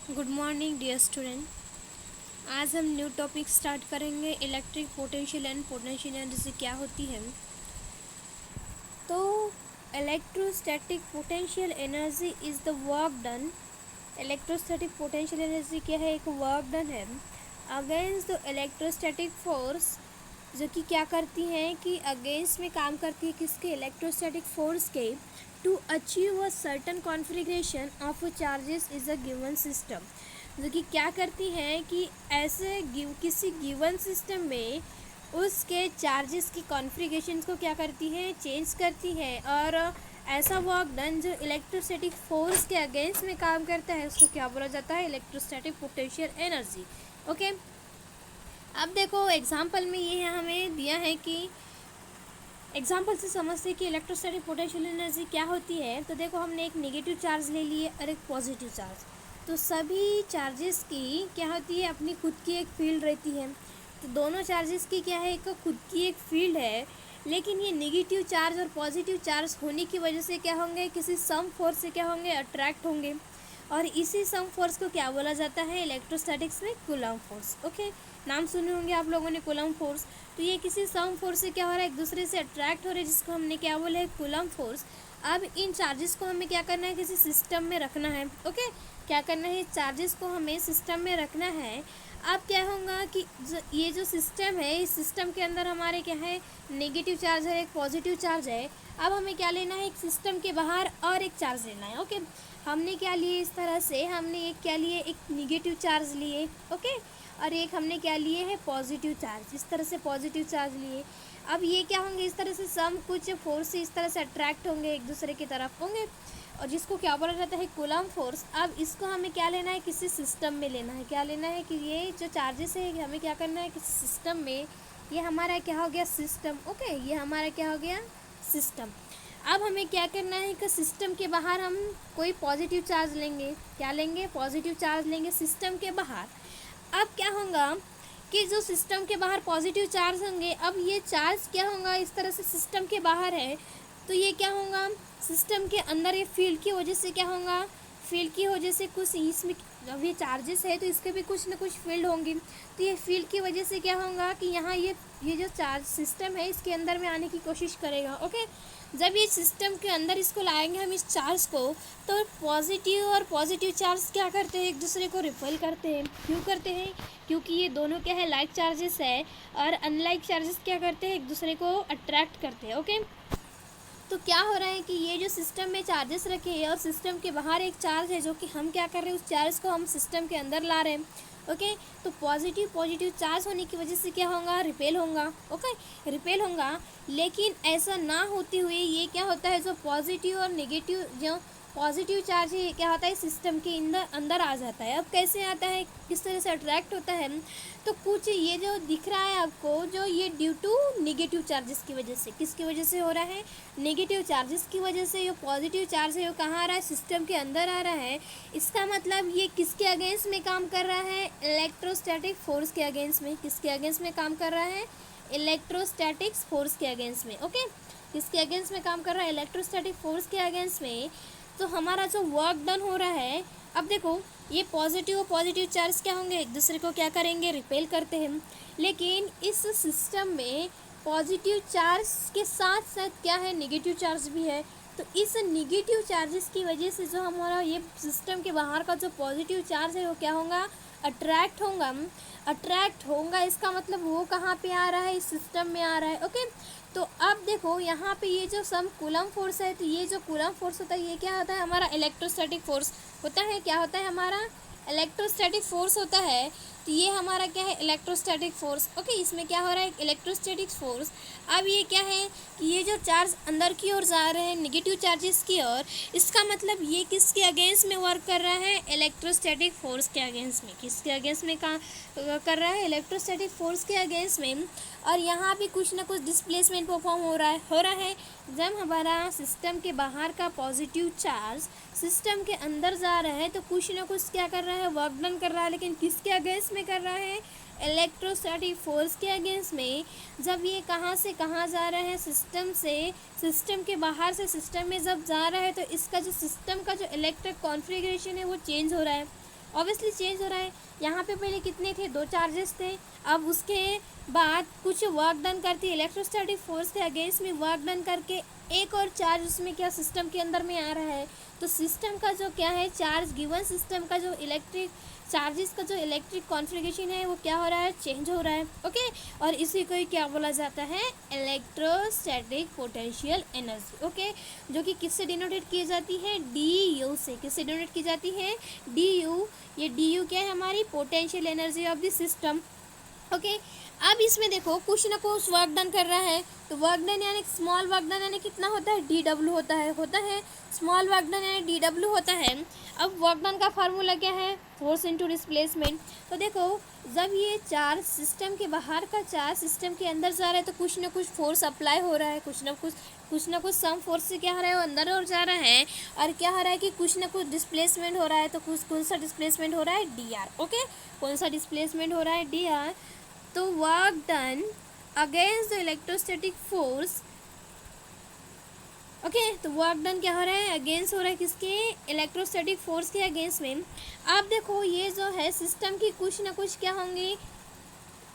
Good morning dear student. आज हम new topic start करेंगे। Electric potential and potential energy क्या होती है। तो electrostatic potential energy is the work done. Electrostatic potential energy क्या है? एक वर्क डन है अगेंस्ट द इलेक्ट्रोस्टैटिक फोर्स, जो कि क्या करती हैं कि अगेंस्ट में काम करती है किसके? इलेक्ट्रोस्टैटिक फोर्स के, to achieve a certain configuration of charges is a given system. जो कि क्या करती हैं कि ऐसे किसी गिवन सिस्टम में उसके चार्जेस की कॉन्फ़िगरेशन को क्या करती हैं? चेंज करती है। और ऐसा वर्क डन जो इलेक्ट्रोस्टैटिक फोर्स के अगेंस्ट में काम करता है उसको क्या बोला जाता है? Electrostatic potential energy. ओके, अब देखो एग्जाम्पल में ये हमें दिया है कि एग्जाम्पल से समझते हैं कि इलेक्ट्रोस्टैटिक पोटेंशियल एनर्जी क्या होती है। तो देखो हमने एक नेगेटिव चार्ज ले लिए और एक पॉजिटिव चार्ज। तो सभी चार्जेस की क्या होती है? अपनी खुद की एक फील्ड रहती है। तो दोनों चार्जेस की क्या है? एक खुद की एक फील्ड है, लेकिन ये नेगेटिव चार्ज और पॉजिटिव चार्ज होने की वजह से क्या होंगे? किसी सम फोर्स से क्या होंगे? अट्रैक्ट होंगे। और इसी सम फोर्स को क्या बोला जाता है इलेक्ट्रोस्टैटिक्स में? Coulomb force. ओके, नाम सुने होंगे आप लोगों ने कूलम्ब फोर्स। तो ये किसी सम फोर्स से क्या हो रहा है? एक दूसरे से अट्रैक्ट हो रहे हैं, जिसको हमने क्या बोला है? Coulomb force. अब इन चार्जेस को हमें क्या करना है? किसी सिस्टम में रखना है। ओके, क्या करना है? चार्जेस को हमें सिस्टम में रखना है। अब क्या होगा कि ये जो सिस्टम है, इस सिस्टम के अंदर हमारे क्या है? नेगेटिव चार्ज है, एक पॉजिटिव चार्ज है। अब हमें क्या लेना है? एक सिस्टम के बाहर और एक चार्ज लेना है। ओके, हमने क्या लिए? इस तरह से हमने एक क्या लिए? एक निगेटिव चार्ज लिए। ओके, और एक हमने क्या लिए है? Positive charge. इस तरह से पॉजिटिव चार्ज लिए। अब ये क्या होंगे? इस तरह से सम कुछ फोर्स से इस तरह से अट्रैक्ट होंगे, एक दूसरे की तरफ होंगे, और जिसको क्या बोला जाता है? Coulomb force. अब इसको हमें क्या लेना है? किसी सिस्टम में लेना है। क्या लेना है कि ये जो चार्जेस है हमें क्या करना है? किसी सिस्टम में। ये हमारा क्या हो गया? सिस्टम। ओके, ये हमारा क्या हो गया? सिस्टम। अब हमें क्या करना है कि सिस्टम के बाहर हम कोई पॉजिटिव चार्ज लेंगे। क्या लेंगे? पॉजिटिव चार्ज लेंगे सिस्टम के बाहर। अब क्या होगा कि जो सिस्टम के बाहर पॉजिटिव चार्ज होंगे, अब ये चार्ज क्या होगा? इस तरह से सिस्टम के बाहर है, तो ये क्या होगा? सिस्टम के अंदर ये फील्ड की वजह से क्या होगा? फील्ड की वजह से कुछ इसमें, जब ये चार्जेस है तो इसके भी कुछ ना कुछ फील्ड होंगी। तो ये फील्ड की वजह से क्या होगा कि यहाँ ये जो चार्ज सिस्टम है इसके अंदर में आने की कोशिश करेगा। ओके, जब ये सिस्टम के अंदर इसको लाएंगे हम इस चार्ज को, तो पॉजिटिव और पॉजिटिव चार्ज क्या करते हैं? एक दूसरे को रिपेल करते हैं। क्यों करते हैं? क्योंकि ये दोनों क्या है? लाइक चार्जेस है, और अनलाइक चार्जेस क्या करते हैं? एक दूसरे को अट्रैक्ट करते हैं। ओके, तो क्या हो रहा है कि ये जो सिस्टम में चार्जेस रखे हैं और सिस्टम के बाहर एक चार्ज है, जो कि हम क्या कर रहे हैं? उस चार्ज को हम सिस्टम के अंदर ला रहे हैं। ओके, तो पॉजिटिव चार्ज होने की वजह से क्या होगा? रिपेल होगा। ओके, रिपेल होगा, लेकिन ऐसा ना होते हुए ये क्या होता है? जो पॉजिटिव और नेगेटिव, जो पॉजिटिव चार्ज है क्या होता है? सिस्टम के अंदर आ जाता है। अब कैसे आता है? किस तरह से अट्रैक्ट होता है? तो कुछ ये जो दिख रहा है आपको, जो ये ड्यू टू नेगेटिव चार्जेस की वजह से, किसकी वजह से हो रहा है? नेगेटिव चार्जेस की वजह से। ये पॉजिटिव चार्ज है वो कहाँ आ रहा है? सिस्टम के अंदर आ रहा है। इसका मतलब ये किसके अगेंस्ट में काम कर रहा है? इलेक्ट्रोस्टैटिक फोर्स के अगेंस्ट में। किसके अगेंस्ट में काम कर रहा है? इलेक्ट्रोस्टैटिक्स फोर्स के अगेंस्ट में। ओके, किसके अगेंस्ट में काम कर रहा है? इलेक्ट्रोस्टैटिक फोर्स के अगेंस्ट में। तो हमारा जो वर्क डन हो रहा है, अब देखो ये पॉजिटिव और पॉजिटिव चार्ज क्या होंगे? एक दूसरे को क्या करेंगे? रिपेल करते हैं। लेकिन इस सिस्टम में पॉजिटिव चार्ज के साथ साथ क्या है? नेगेटिव चार्ज भी है। तो इस नेगेटिव चार्जेस की वजह से जो हमारा ये सिस्टम के बाहर का जो पॉजिटिव चार्ज है वो क्या होगा? अट्रैक्ट होगा। अट्रैक्ट होगा, इसका मतलब वो कहाँ पे आ रहा है? इस सिस्टम में आ रहा है। ओके, तो अब देखो यहाँ पे ये जो सम कूलम्ब फोर्स है, तो ये जो कूलम्ब फोर्स होता है ये क्या होता है? हमारा इलेक्ट्रोस्टैटिक फोर्स होता है। क्या होता है? हमारा इलेक्ट्रोस्टैटिक फोर्स होता है। तो ये हमारा क्या है? Electrostatic force. ओके, इसमें क्या हो रहा है? Electrostatic force. अब ये क्या है कि ये जो चार्ज अंदर की ओर जा रहे हैं, नेगेटिव चार्जेस की ओर, इसका मतलब ये किसके अगेंस्ट में वर्क कर रहा है? इलेक्ट्रोस्टैटिक फोर्स के अगेंस्ट में। किसके अगेंस्ट में काम कर रहा है? इलेक्ट्रोस्टैटिक फोर्स के अगेंस्ट में। और यहाँ भी कुछ ना कुछ डिस्प्लेसमेंट परफॉर्म हो रहा है। जब हमारा सिस्टम के बाहर का पॉजिटिव चार्ज सिस्टम के अंदर जा रहा है, तो कुछ ना कुछ क्या कर रहा है? वर्क डन कर रहा है। लेकिन किसके अगेंस्ट में कर रहा है? इलेक्ट्रोस्टैटिक फोर्स के अगेंस्ट में। जब ये कहाँ से कहाँ जा रहा है? सिस्टम से, सिस्टम के बाहर से सिस्टम में जब जा रहा है, तो इसका जो सिस्टम का जो इलेक्ट्रिक कॉन्फ़िगरेशन है वो चेंज हो रहा है। ऑब्वियसली चेंज हो रहा है। यहाँ पे पहले कितने थे, 2 चार्जेस थे, अब उसके बाद कुछ वर्क डन करती है इलेक्ट्रोस्टैटिक फोर्स के अगेंस्ट में वर्क डन करके एक और चार्ज उसमें क्या सिस्टम के अंदर में आ रहा है। तो सिस्टम का जो क्या है चार्ज, गिवन सिस्टम का जो इलेक्ट्रिक चार्जेस का जो इलेक्ट्रिक कॉन्फ़िगरेशन है वो क्या हो रहा है, चेंज हो रहा है। ओके, और इसी को ही क्या बोला जाता है, इलेक्ट्रोस्टैटिक पोटेंशियल एनर्जी। ओके, जो कि किससे डिनोटेड की जाती है, डी यू से। किससे डिनोटेड की जाती है, डी यू। ये डी यू क्या है, हमारी potential energy of the system. Okay, अब इसमें देखो कुछ ना कुछ वर्क डन कर रहा है, तो वर्क डन यानी स्मॉल वर्क डन यानी कितना होता है, डी डब्ल्यू होता है स्मॉल वर्क डन यानी डी डब्ल्यू होता है। अब वर्क डन का फार्मूला क्या है, फोर्स इनटू डिस्प्लेसमेंट। तो देखो जब ये चार्ज सिस्टम के बाहर का चार्ज सिस्टम के अंदर जा रहा है तो कुछ ना कुछ फोर्स अप्लाई हो रहा है, कुछ ना कुछ सम फोर्स से क्या हो रहा है, वो अंदर और जा रहा है। और क्या हो रहा है कि कुछ ना कुछ डिस्प्लेसमेंट हो रहा है, तो कौन सा डिस्प्लेसमेंट हो रहा है, डी आर। ओके, कौन सा डिस्प्लेसमेंट हो रहा है, डी आर। तो work done against the electrostatic force. Okay, तो वर्क डन क्या हो रहा है, अगेंस्ट हो रहा है किसके, इलेक्ट्रोस्टैटिक फोर्स के अगेंस्ट में। अब देखो ये जो है सिस्टम की कुछ ना कुछ क्या होंगी,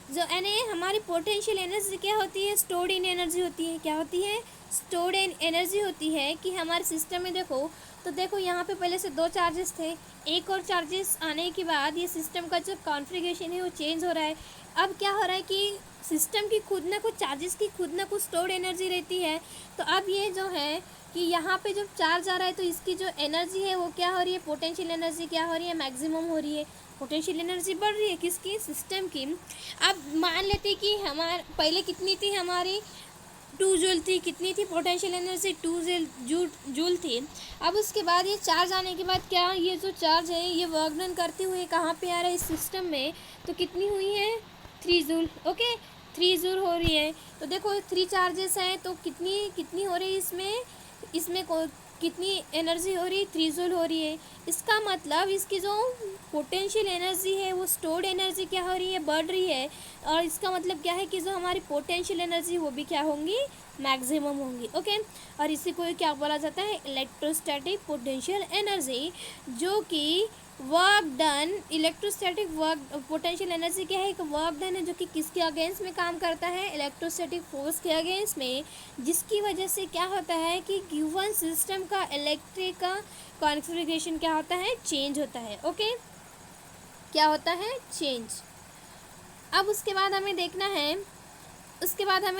जो यानी हमारी पोटेंशियल एनर्जी क्या होती है, स्टोर्ड इन एनर्जी होती है। क्या होती है, स्टोर्ड इन एनर्जी होती है। कि हमारे सिस्टम में देखो, तो देखो यहाँ पे पहले से 2 चार्जेस थे, एक और चार्जेस आने के बाद ये सिस्टम का जो कॉन्फ़िगरेशन है वो चेंज हो रहा है। अब क्या हो रहा है कि सिस्टम की खुद ना कुछ चार्जेस की खुद ना कुछ स्टोर्ड एनर्जी रहती है। तो अब ये जो है कि यहाँ पे जब चार्ज आ रहा है तो इसकी जो एनर्जी है वो क्या हो रही है, पोटेंशियल एनर्जी क्या हो रही है, मैक्सिमम हो रही है। पोटेंशियल एनर्जी बढ़ रही है किसकी, सिस्टम की। अब मान लेते कि हमारे पहले कितनी थी, हमारी 2 जूल थी। कितनी थी पोटेंशियल एनर्जी, 2 जूल थी। अब उसके बाद ये चार्ज आने के बाद क्या, ये जो चार्ज है ये वर्क डन करते हुए कहाँ पे आ रहा है, इस सिस्टम में। तो कितनी हुई है, 3 जूल। ओके, 3 जूल हो रही है। तो देखो 3 चार्जेस हैं तो कितनी हो रही है इसमें कितनी एनर्जी हो रही है, 3 जूल हो रही है। इसका मतलब इसकी जो पोटेंशियल एनर्जी है वो स्टोर्ड एनर्जी क्या हो रही है, बढ़ रही है। और इसका मतलब क्या है कि जो हमारी पोटेंशियल एनर्जी वो भी क्या होंगी, मैक्सिमम होंगी। ओके, और इसी को क्या बोला जाता है, इलेक्ट्रोस्टैटिक पोटेंशियल एनर्जी। जो कि work done, electrostatic work potential energy क्या है, एक वर्क डन है जो कि किसके अगेंस्ट में काम करता है, इलेक्ट्रोस्टैटिक फोर्स के अगेंस्ट में। जिसकी वजह से क्या होता है कि गिवन सिस्टम का इलेक्ट्रिक का कॉन्फ़िगरेशन क्या होता है, चेंज होता है। ओके, क्या होता है, चेंज। अब उसके बाद हमें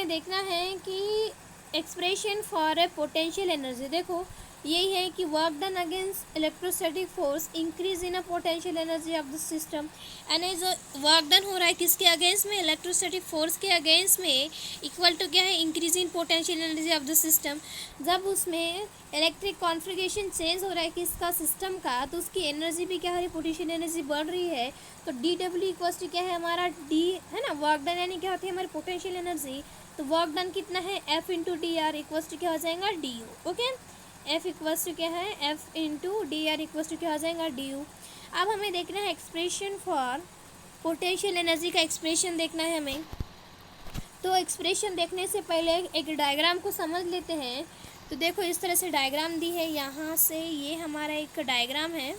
देखना है कि expression for a potential energy. देखो यही है कि work done against electrostatic force increase in a potential energy of the system. यानी जो वर्क डन हो रहा है किसके अगेंस्ट में, इलेक्ट्रोस्टैटिक फोर्स के अगेंस्ट में, इक्वल टू क्या है, increase in potential energy of the system. जब उसमें इलेक्ट्रिक कॉन्फ़िगरेशन चेंज हो रहा है किसका, सिस्टम का, तो उसकी एनर्जी भी क्या हो रही है, पोटेंशियल एनर्जी बढ़ रही है। तो डी डब्ल्यू इक्वल्स टू क्या है, हमारा डी है ना, वर्क डन यानी क्या होती है हमारी पोटेंशियल एनर्जी। तो वर्क डन कितना है, F into D R equals to क्या हो जाएगा, D U. Okay, F equals to क्या है, F into D R equals to क्या हो जाएगा, डी यू। अब हमें देखना है एक्सप्रेशन फॉर पोटेंशियल एनर्जी का एक्सप्रेशन देखना है हमें। तो एक्सप्रेशन देखने से पहले एक डायग्राम को समझ लेते हैं। तो देखो इस तरह से डायग्राम दी है, यहाँ से ये हमारा एक डायग्राम है।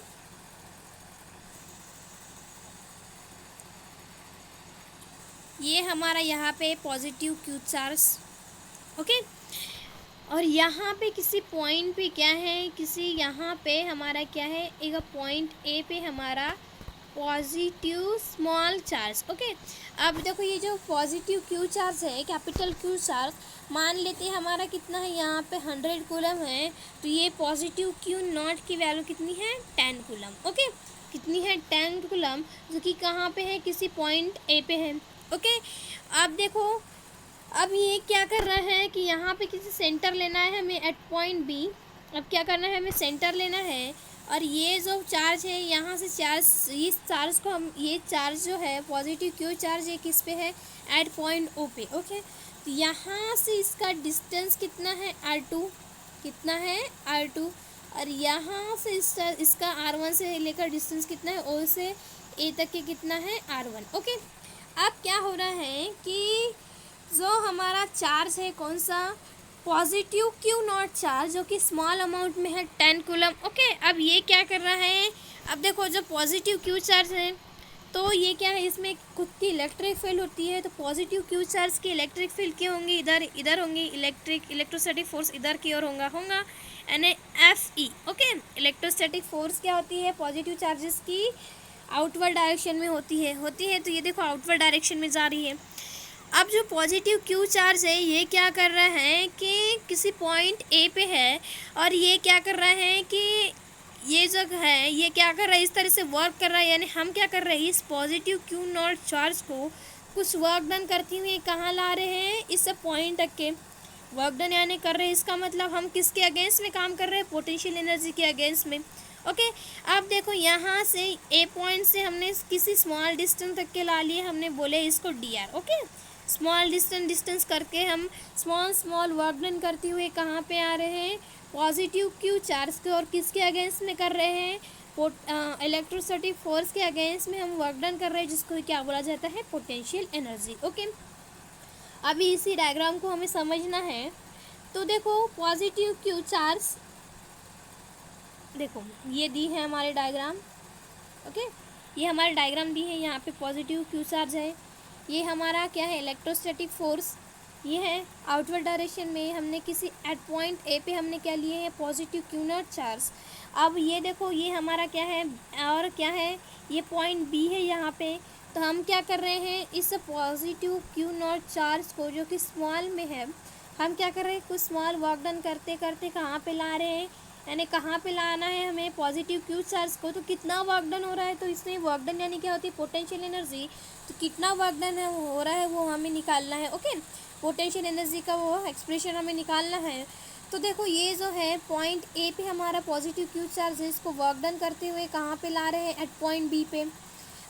ये हमारा यहाँ पे पॉजिटिव क्यू चार्ज। ओके, और यहाँ पे किसी पॉइंट पे क्या है, किसी यहाँ पे हमारा क्या है, एक पॉइंट ए पे हमारा पॉजिटिव स्मॉल चार्ज। ओके, अब देखो ये जो पॉजिटिव क्यू चार्ज है, कैपिटल क्यू चार्ज, मान लेते हैं हमारा कितना है, यहाँ पे 100 कूलम है। तो ये पॉजिटिव क्यू नॉट की वैल्यू कितनी है, 10 कूलम। ओके, कितनी है, 10 कूलम, जो कि कहाँ पे है, किसी पॉइंट ए पे है। ओके, अब देखो अब ये क्या कर रहा है कि यहाँ पे किसी सेंटर लेना है हमें एट पॉइंट बी। अब क्या करना है, हमें सेंटर लेना है। और ये जो चार्ज है यहाँ से चार्ज, इस चार्ज को हम, ये चार्ज जो है पॉजिटिव क्यू चार्ज, ये किस पे है, एट पॉइंट ओ पे। ओके, तो यहाँ से इसका डिस्टेंस कितना है, R2, कितना है, R2। और यहाँ से इसका R1 से लेकर डिस्टेंस कितना है, O से A तक के कितना है, R1। ओके, अब क्या हो रहा है कि जो हमारा चार्ज है कौन सा, पॉजिटिव क्यू नॉट चार्ज, जो कि स्मॉल अमाउंट में है 10 कूलम। ओके, अब ये क्या कर रहा है, अब देखो जो पॉजिटिव क्यू चार्ज है तो ये क्या है, इसमें खुद की इलेक्ट्रिक फील्ड होती है। तो पॉजिटिव क्यू चार्ज की इलेक्ट्रिक फील्ड क्या होंगी, इधर इधर होंगी, इलेक्ट्रोस्टैटिक फोर्स इधर की ओर होगा यानी Fe। ओके, इलेक्ट्रोस्टैटिक फोर्स क्या होती है, पॉजिटिव चार्जेस की आउटवर्ड डायरेक्शन में होती है। तो ये देखो आउटवर्ड डायरेक्शन में जा रही है। अब जो पॉजिटिव क्यू चार्ज है ये क्या कर रहा है कि किसी पॉइंट ए पे है, और ये क्या कर रहा है कि ये जो है ये क्या कर रहा है, इस तरह से वर्क कर रहा है। यानी हम क्या कर रहे हैं, इस पॉजिटिव क्यू नॉट चार्ज को कुछ वर्क डन करते हुए कहाँ ला रहे हैं, इस पॉइंट तक के वर्क डन यानी कर रहे हैं। इसका मतलब हम किसके अगेंस्ट में काम कर रहे हैं, पोटेंशियल एनर्जी के अगेंस्ट में। ओके, अब देखो यहाँ से ए पॉइंट से हमने किसी स्मॉल डिस्टेंस तक के ला लिए, हमने बोले इसको dr। ओके, स्मॉल डिस्टेंस करके हम स्मॉल वर्क डन करते हुए कहाँ पे आ रहे हैं, पॉजिटिव क्यू चार्ज के, और किसके अगेंस्ट में कर रहे हैं, इलेक्ट्रोस्टैटिक फोर्स के अगेंस्ट में हम वर्क डन कर रहे हैं, जिसको क्या बोला जाता है, पोटेंशियल एनर्जी। ओके, अभी इसी डायग्राम को हमें समझना है। तो देखो पॉजिटिव क्यू चार्ज, देखो ये दी है हमारे डायग्राम। ओके, ये हमारे डायग्राम दी है, यहाँ पे पॉजिटिव क्यू चार्ज है, ये हमारा क्या है, इलेक्ट्रोस्टैटिक फोर्स ये है। आउटवर्ड डायरेक्शन में हमने किसी एट पॉइंट ए पे हमने क्या लिए हैं, पॉजिटिव क्यू नॉट चार्ज। अब ये देखो ये हमारा क्या है, और क्या है, ये पॉइंट बी है यहाँ पे। तो हम क्या कर रहे हैं, इस पॉजिटिव क्यू नॉट चार्ज को जो कि स्मॉल में है, हम क्या कर रहे हैं, कुछ स्मॉल वर्क डन करते करते कहाँ पे ला रहे हैं, यानी कहाँ पे लाना है हमें पॉजिटिव क्यू चार्ज को। तो कितना वर्क डन हो रहा है, तो इसमें वर्क डन यानी क्या होती है, पोटेंशियल एनर्जी। तो कितना वर्क डन है हो रहा है वो हमें निकालना है। ओके, पोटेंशियल एनर्जी का वो एक्सप्रेशन हमें निकालना है। तो देखो ये जो है पॉइंट ए पे हमारा पॉजिटिव क्यू चार्ज है, इसको वर्क डन करते हुए कहाँ पे ला रहे हैं, एट पॉइंट बी पे।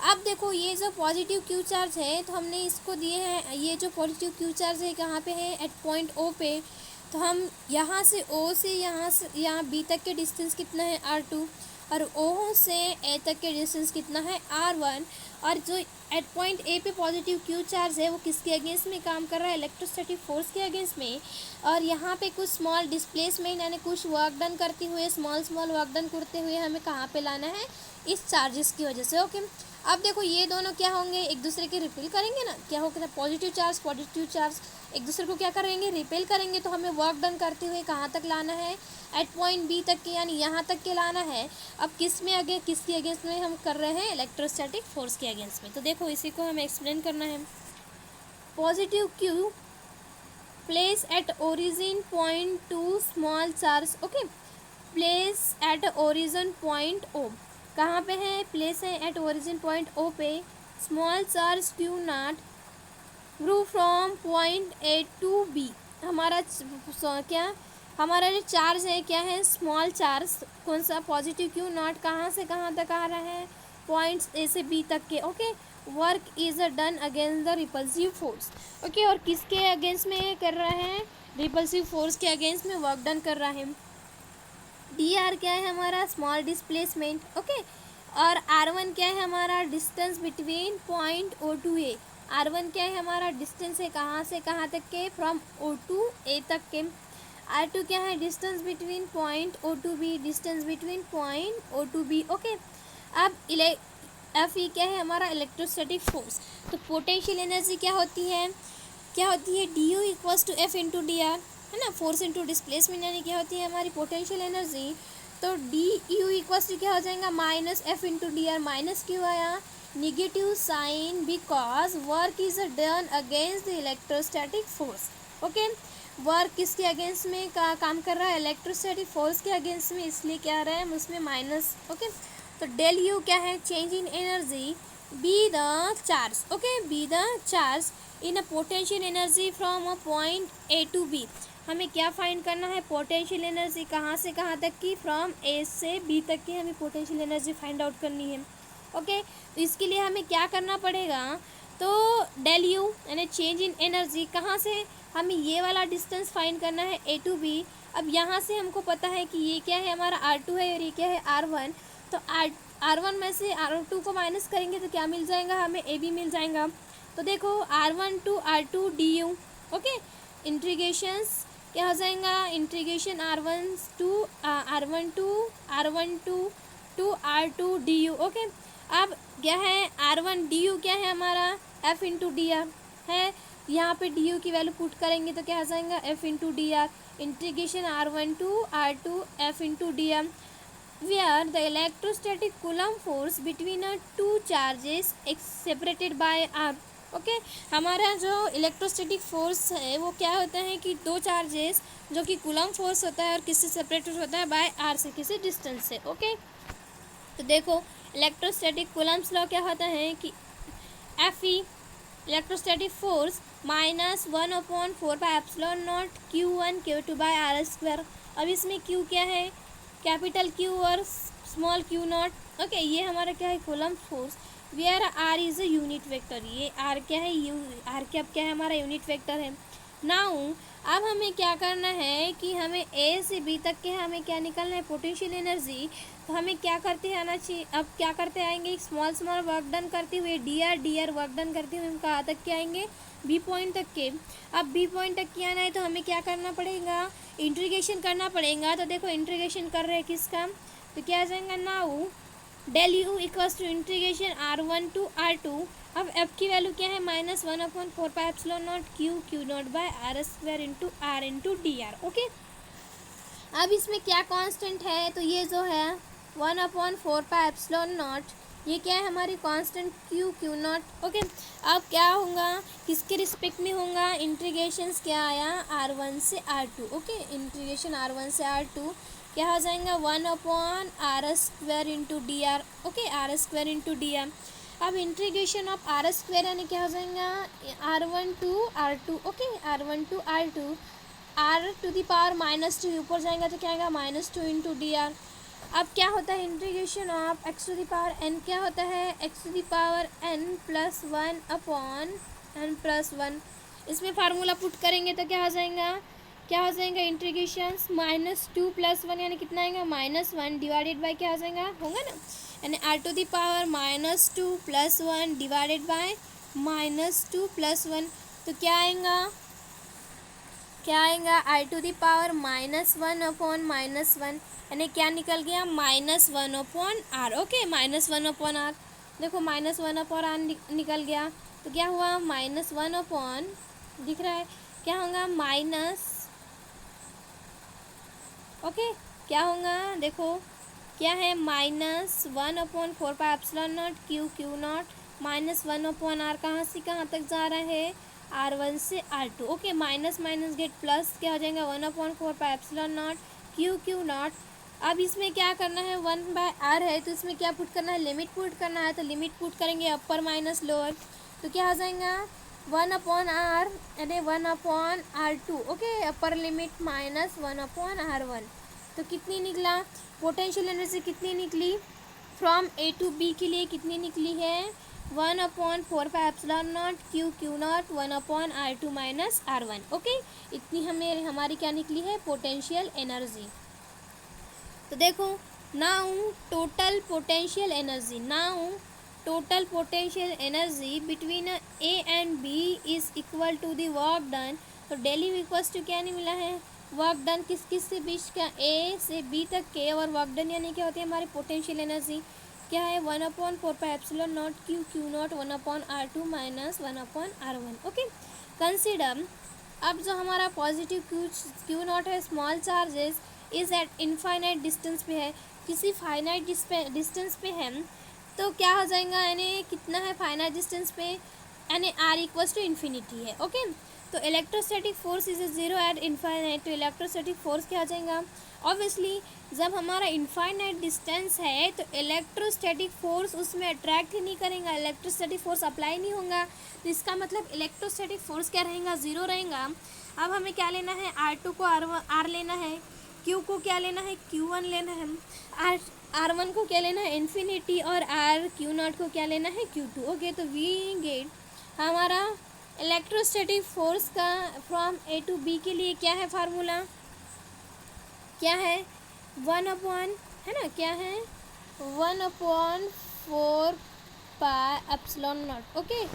अब देखो ये जो पॉजिटिव क्यू चार्ज है तो हमने इसको दिए हैं, ये जो पॉजिटिव क्यू चार्ज है कहाँ पे है, एट पॉइंट ओ पे। तो हम यहाँ से ओ से यहाँ बी तक के डिस्टेंस कितना है, R2, और ओ से ए तक के डिस्टेंस कितना है, R1। और जो एट पॉइंट ए पे पॉजिटिव क्यू चार्ज है वो किसके अगेंस्ट में काम कर रहा है, इलेक्ट्रोस्टैटिक फोर्स के अगेंस्ट में। और यहाँ पे कुछ स्मॉल डिस्प्लेसमेंट यानी कुछ वर्क डन करते हुए, स्मॉल वर्क डन करते हुए हमें कहाँ पे लाना है, इस चार्जेस की वजह से। ओके, अब देखो ये दोनों क्या होंगे, एक दूसरे के रिपेल करेंगे ना, क्या होगा, पॉजिटिव चार्ज एक दूसरे को क्या करेंगे, रिपेल करेंगे। तो हमें वर्क डन करते हुए कहाँ तक लाना है, एट पॉइंट बी तक के, यानी यहाँ तक के लाना है। अब किसके अगेंस्ट में हम कर रहे हैं, इलेक्ट्रोस्टैटिक फोर्स के अगेंस्ट में। तो देखो इसी को हमें एक्सप्लेन करना है। Positive Q place at origin point to small charge. Okay, place at origin point O, कहाँ पे है, प्लेस है एट ओरिजिन पॉइंट ओ पे, small charge Q naught grew from point A to B. हमारा क्या, हमारा जो चार्ज है क्या है, स्मॉल चार्ज, कौन सा, पॉजिटिव क्यू नॉट, कहाँ से कहाँ तक आ रहा है, पॉइंट्स ए से बी तक के। Okay, work is done against the repulsive force. Okay, और किसके अगेंस्ट में कर रहा है, रिपल्सिव फोर्स के अगेंस्ट में वर्क डन कर रहा है। dr क्या है हमारा, स्मॉल डिस्प्लेसमेंट। ओके, और r1 क्या है हमारा, distance between point O to A. r1 क्या है हमारा, डिस्टेंस है कहाँ से कहाँ तक के, फ्रॉम ओ टू ए तक के। r2 क्या है, distance between point O to B, distance between point O to B. Okay, अब Fe क्या है हमारा, इलेक्ट्रोस्टैटिक फोर्स। तो पोटेंशियल एनर्जी क्या होती है, du equals to F into D R, है ना, फोर्स इंटू डिस्प्लेसमेंट, यानी क्या होती है हमारी पोटेंशियल एनर्जी। तो du इक्वल्स टू क्या हो जाएगा, minus F into D R. Minus क्यों आया, negative sign, because work is done against the electrostatic force. Okay, work किसके अगेंस्ट में काम कर रहा है, इलेक्ट्रोस्टैटिक फोर्स के अगेंस्ट में, इसलिए क्या आ रहा है उसमें माइनस। ओके, तो डेल यू क्या है, change in energy, be the charge. Okay, be the charge in a potential energy from a point A to B. हमें क्या फाइंड करना है, पोटेंशियल एनर्जी कहाँ से कहाँ तक की, फ्रॉम ए से बी तक की हमें पोटेंशियल एनर्जी फाइंड आउट करनी है। ओके, तो इसके लिए हमें क्या करना पड़ेगा, तो डेल यू यानी चेंज इन एनर्जी, कहाँ से, हमें ये वाला डिस्टेंस फाइंड करना है ए टू बी। अब यहाँ से हमको पता है कि ये क्या है हमारा R2 है और ये क्या है R1। तो R1 में से R2 को माइनस करेंगे तो क्या मिल जाएगा हमें, AB मिल जाएगा। तो देखो R1 to R2 du। Okay, integrations क्या हो जाएगा, integration R1 to 2r2 du। Okay, अब क्या है r1 du क्या है हमारा f इंटू डी आर है। यहाँ पे du की वैल्यू पुट करेंगे तो क्या आ जाएगा f into D R integration r1 to r2 f into D R, where the electrostatic coulomb force between a two charges is separated by r। Okay, हमारा जो इलेक्ट्रोस्टैटिक फोर्स है वो क्या होता है कि दो चार्जेस जो कि कूलम फोर्स होता है और किससे सेपरेटेड होता है बाय आर से, किसी डिस्टेंस से। ओके, तो देखो इलेक्ट्रोस्टैटिक कूलम्स लॉ क्या होता है कि F E electrostatic force minus 1/4πε0 Q1 Q2 by R square. अब इसमें Q क्या है, कैपिटल Q और स्मॉल Q नॉट। ओके, ये हमारा क्या है Coulomb force, where R is a unit vector. ये आर क्या है, आर क्या क्या है हमारा यूनिट वेक्टर है। नाउ अब हमें क्या करना है कि हमें ए से बी तक के हमें क्या निकालना है पोटेंशियल एनर्जी। तो हमें क्या करते आना चाहिए, अब क्या करते आएंगे स्मॉल स्मॉल वर्क डन करते हुए डी आर वर्क डन करते हुए हम कहाँ तक के आएंगे बी पॉइंट तक के। अब बी पॉइंट तक के आना है तो हमें क्या करना पड़ेगा, इंटीग्रेशन करना पड़ेगा। तो देखो इंटीग्रेशन कर रहे हैं किसका, तो क्या आ जाएगा now del U equals to integration r1 to r2। अब f की वैल्यू क्या है -1/4πε0 Q naught by R square into R into D R. Okay, अब इसमें क्या कांस्टेंट है, तो ये जो है 1/4πε0 ये क्या है हमारी कांस्टेंट क्यू नॉट। ओके, अब क्या होगा किसके रिस्पेक्ट में होगा, इंटीग्रेशंस क्या आया r1 से r2। ओके, इंटीग्रेशन r1 से r2 क्या हो जाएगा 1/r² into D R. Okay, R square into D R. अब इंटीग्रेशन ऑफ आर स्क्वायर यानी क्या हो जाएगा r1 to r2। Okay, r1 to r2 r to the power -2 ऊपर जाएगा तो क्या आएगा -2 इंटू डी आर। अब क्या होता है integration of x to the power n, क्या होता है x to the power n+1 upon n+1। इसमें फार्मूला पुट करेंगे तो क्या हो जाएगा इंटीग्रेशन -2 + 1 यानी कितना आएगा -1 डिवाइडेड बाय क्या हो जाएगा होगा ना, यानी r to the power -2 + 1 divided by -2 + 1। तो क्या आएगा r to the power -1 upon -1 यानी क्या निकल गया -1 upon r। Okay, -1 upon r, देखो -1 अपॉन r निकल गया तो क्या हुआ -1 अपॉन दिख रहा है क्या होगा ओके, क्या होगा देखो क्या है -1/4πε0 क्यू नॉट -1 अपॉन r कहाँ से कहाँ तक जा रहा है r1 से r2। Okay, minus minus gate plus क्या हो जाएगा 1/4πε0 क्यू नॉट। अब इसमें क्या करना है 1/r है तो इसमें क्या पुट करना है लिमिट पुट करना है, तो लिमिट पुट करेंगे अपर माइनस लोअर तो क्या हो जाएगा 1/r यानी 1/r2। Okay, upper limit -1/r1। तो कितनी निकला पोटेंशियल एनर्जी कितनी निकली फ्रॉम ए टू बी के लिए कितनी निकली है 1/4πε0 Q not 1/r2 - r1। Okay, इतनी हमारी क्या निकली है पोटेंशियल एनर्जी। तो देखो now total potential energy between A and B is equal to the work done. तो डेली इक्वल्स टू क्या नहीं मिला है वर्क डन किस से बीच का ए से बी तक के, और वर्क डन यानी क्या होती है हमारी पोटेंशियल एनर्जी क्या है 1/4πε0 Q not 1/r2 - 1/r1। Okay, consider अब जो हमारा पॉजिटिव क्यू नॉट है small charges is eight infinite distance पे है, किसी फाइनाइट डिस्टेंस पे है तो क्या हो जाएगा यानी कितना है फाइनाइट डिस्टेंस पे यानी r इक्वल्स टू इन्फिनिटी है। ओके, तो electrostatic force is 0 eight infinite, तो इलेक्ट्रोस्टैटिक फोर्स क्या हो जाएगा ऑब्वियसली जब हमारा इनफाइनाइट डिस्टेंस है तो इलेक्ट्रोस्टैटिक फोर्स उसमें अट्रैक्ट ही नहीं करेगा, इलेक्ट्रोस्टैटिक फोर्स अप्लाई नहीं होगा, तो इसका मतलब इलेक्ट्रोस्टैटिक फोर्स क्या रहेगा 0 रहेगा। अब हमें क्या लेना है r2 को r लेना है, q को क्या लेना है q1 लेना है, r1 को क्या लेना है इन्फिनिटी और q नॉट को क्या लेना है q2। ओके, तो वी गेट हमारा इलेक्ट्रोस्टैटिक फोर्स का फ्रॉम ए टू बी के लिए क्या है फार्मूला क्या है 1/, है ना क्या है 1/4πε0। ओके,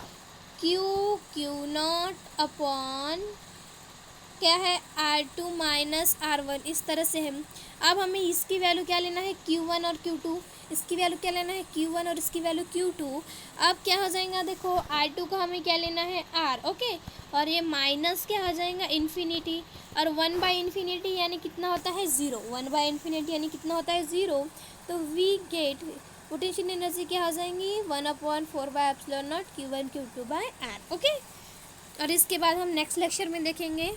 क्यू नॉट अपॉन क्या है R2 माइनस R1, इस तरह से हम अब हमें इसकी वैल्यू क्या लेना है Q1 और Q2, इसकी वैल्यू क्या लेना है Q1 और इसकी वैल्यू Q2। अब क्या हो जाएगा देखो R2 का हमें क्या लेना है R, ओके, और ये माइनस क्या हो जाएगा इन्फिनिटी, और 1/इन्फिनिटी यानी कितना होता है 0, 1/इन्फिनिटी यानी कितना होता है 0। तो वी गेट पोटेंशियल एनर्जी क्या हो जाएंगी 1/4/ε0 Q1 Q2/R, ओके। और इसके बाद हम नेक्स्ट लेक्चर में देखेंगे